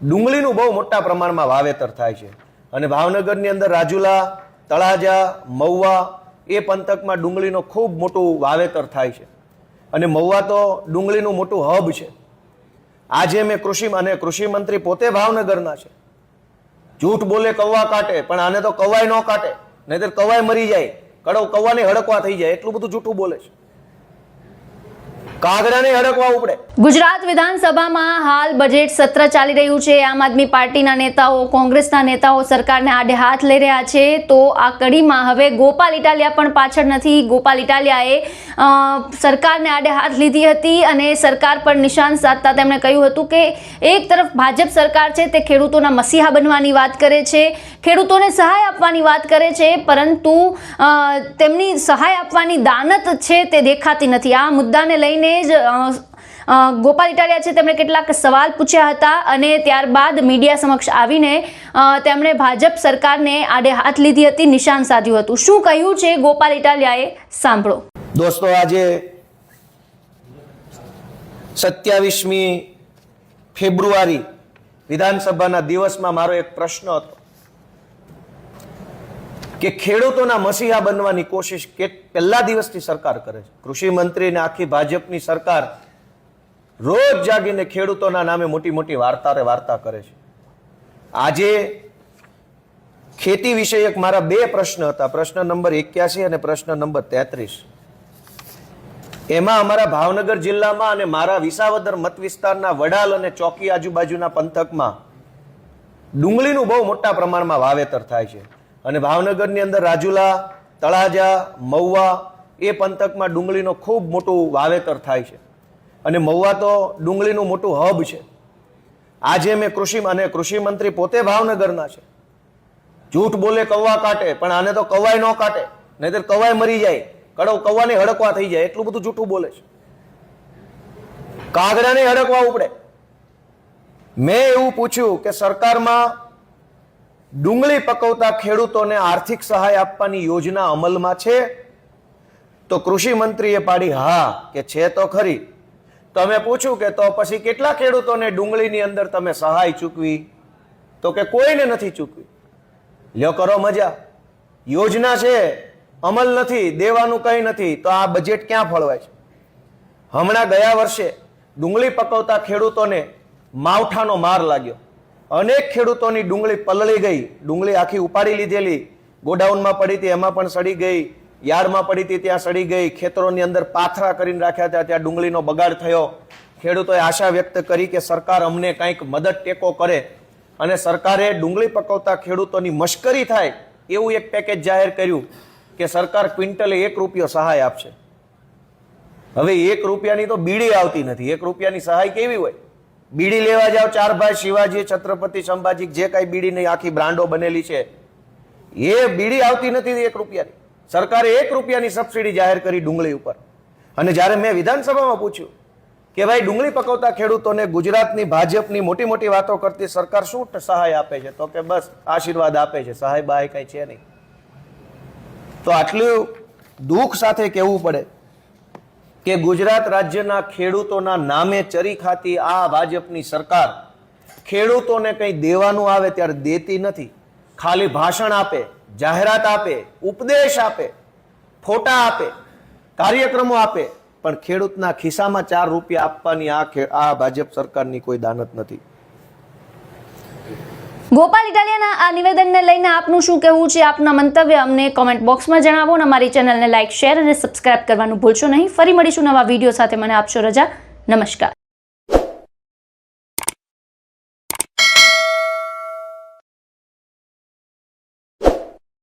ડુંગળીનું બહુ મોટા પ્રમાણમાં વાવેતર થાય છે અને ભાવનગરની અંદર રાજુલા, તળાજા, મહુવા એ પંથકમાં ડુંગળીનો ખૂબ મોટું વાવેતર થાય છે અને મહુવા તો ડુંગળીનું મોટું હબ છે. આજે મેં કૃષિ મંત્રી પોતે ભાવનગરના છે. જૂઠ બોલે કૌવા કાટે, પણ આને તો કવાય ન કાટે, નહીતર કવાય મરી જાય, કૌવાને હડકવા થઈ જાય, એટલું બધું જૂઠું બોલે છે. કાગડાને હડકવા ઉપડે. ગુજરાત વિધાનસભામાં હાલ બજેટ સત્ર ચાલી રહ્યું છે. આમ આદમી પાર્ટીના નેતાઓ, કોંગ્રેસના નેતાઓ સરકારને આડે હાથ લઈ રહ્યા છે. તો આ કડીમાં હવે ગોપાલ ઇટાલિયા પણ પાછળ નથી. ગોપાલ ઇટાલિયાએ સરકારને આડે હાથ લીધી હતી અને સરકાર પર નિશાન સાધતા તેમણે કહ્યું હતું કે એક તરફ ભાજપ સરકાર છે તે ખેડૂતોના મસીહા બનવાની વાત કરે છે, ખેડૂતોને સહાય આપવાની વાત કરે છે, પરંતુ તેમની સહાય આપવાની દાનત છે તે દેખાતી નથી. આ મુદ્દાને લઈને ગોપાલ ઇટાલિયા છે તેમણે કેટલાક સવાલ પૂછ્યા હતા અને ત્યારબાદ મીડિયા સમક્ષ આવીને તેમણે ભાજપ સરકારને આડે હાથ લીધી હતી, નિશાન સાધ્યું હતું. શું કહ્યું છે ગોપાલ ઇટાલિયાએ, સાંભળો. દોસ્તો, આજે 27મી ફેબ્રુઆરી વિધાનસભાના દિવસમાં મારો એક પ્રશ્ન હતો કે ખેડૂતોના મસીહા બનવાની કોશિશ પહેલા દિવસથી સરકાર કરે છે. કૃષિ મંત્રી અને આખી ભાજપની સરકાર રોજ જાગીને ખેડૂતોના નામે મોટી મોટી વાર્તા કરે છે. આજે ખેતી વિષયક મારા બે પ્રશ્ન હતા, પ્રશ્ન નંબર 81 અને પ્રશ્ન નંબર 33. એમાં અમારા ભાવનગર જિલ્લામાં અને મારા વિસાવદર મત વિસ્તારના વડાલ અને ચોકી આજુબાજુના પંથકમાં ડુંગળીનું બહુ મોટા પ્રમાણમાં વાવેતર થાય છે અને ભાવનગરની અંદર રાજુલા, તળાજા, મહુવા એ પંથકમાં ડુંગળીનો ખૂબ મોટું વાવેતર થાય છે અને મહુવા તો ડુંગળીનું મોટું હબ છે. આજે મેં કૃષિ મંત્રી પોતે ભાવનગરના છે. જૂઠ બોલે કૌવા કાટે, પણ આને તો કવાય ન કાટે, નહીતર કવાય મરી જાય, કૌવાને હડકવા થઈ જાય, એટલું બધું જૂઠું બોલે છે. કાગડાને હડકવા ઉપડે. મેં એવું પૂછ્યું કે સરકારમાં ડુંગળી પકવતા ખેડૂતોને આર્થિક સહાય આપવાની યોજના અમલમાં છે? તો કૃષિ મંત્રીએ પાડી હા કે છે તો ખરી. તો અમે પૂછ્યું કે તો પછી કેટલા ખેડૂતોને ડુંગળીની અંદર તમે સહાય ચૂકવી? તો કે કોઈને નથી ચૂકવી. લ્યો કરો મજા, યોજના છે, અમલ નથી, દેવાનું કંઈ નથી, તો આ બજેટ ક્યાં ફળવાય છે? હમણાં ગયા વર્ષે ડુંગળી પકવતા ખેડૂતોને માવઠાનો માર લાગ્યો. અનેક ખેડૂતોની ડુંગળી પલળી ગઈ, ડુંગળી આખી ઉપાડી લીધેલી, ગોડાઉનમાં પડી હતી એમાં પણ સડી ગઈ, યાર્ડમાં પડી હતી ત્યાં સડી ગઈ, ખેતરોની અંદર પાથરા કરીને રાખ્યા હતા ત્યાં ડુંગળીનો બગાડ થયો. ખેડૂતોએ આશા વ્યક્ત કરી કે સરકાર અમને કંઈક મદદ ટેકો કરે અને સરકારે ડુંગળી પકવતા ખેડૂતોની મશ્કરી થાય એવું એક પેકેજ જાહેર કર્યું કે સરકાર ક્વિન્ટલે ₹1 સહાય આપશે. હવે ₹1 તો બીડી આવતી નથી. ₹1 સહાય કેવી હોય? બીડી લેવા જાઓ, ચાર ભાઈ શિવાજી, છત્રપતિ સંભાજી, જે કઈ બીડીની આખી બ્રાન્ડો બનેલી છે, એ બીડી આવતી નથી ₹1. સરકારે ₹1 સબસિડી જાહેર કરી ડુંગળી ઉપર. અને જ્યારે મેં વિધાનસભામાં પૂછ્યું કે ભાઈ ડુંગળી પકવતા ખેડૂતોને ગુજરાતની ભાજપની મોટી મોટી વાતો કરતી સરકાર શું સહાય આપે છે? તો કે બસ આશીર્વાદ આપે છે, સહાય બહાય કઈ છે નહીં. તો આટલું દુઃખ સાથે કહેવું પડે કે ગુજરાત રાજ્યના ખેડૂતોના નામે ચરી ખાતી આ ભાજપની સરકાર ખેડૂતોને કંઈ દેવાનું આવે ત્યારે દેતી નથી. ખાલી ભાષણ આપે, જાહેરાત આપે, ઉપદેશ આપે, ફોટા આપે, કાર્યક્રમો આપે, પણ ખેડૂતના ખિસ્સામાં ₹4 આપવાની આ ભાજપ સરકારની કોઈ દાનત નથી. ગોપાલ ઇટાલિયાના આ નિવેદનને લઈને આપનું શું કહેવું છે? આપના મંતવ્ય અમને કોમેન્ટ બોક્સમાં જણાવો અને અમારી ચેનલને લાઇક, શેર અને સબસ્ક્રાઇબ કરવાનું ભૂલશો નહીં. ફરી મળીશું નવા વિડીયો સાથે. મને આપશો રજા. નમસ્કાર.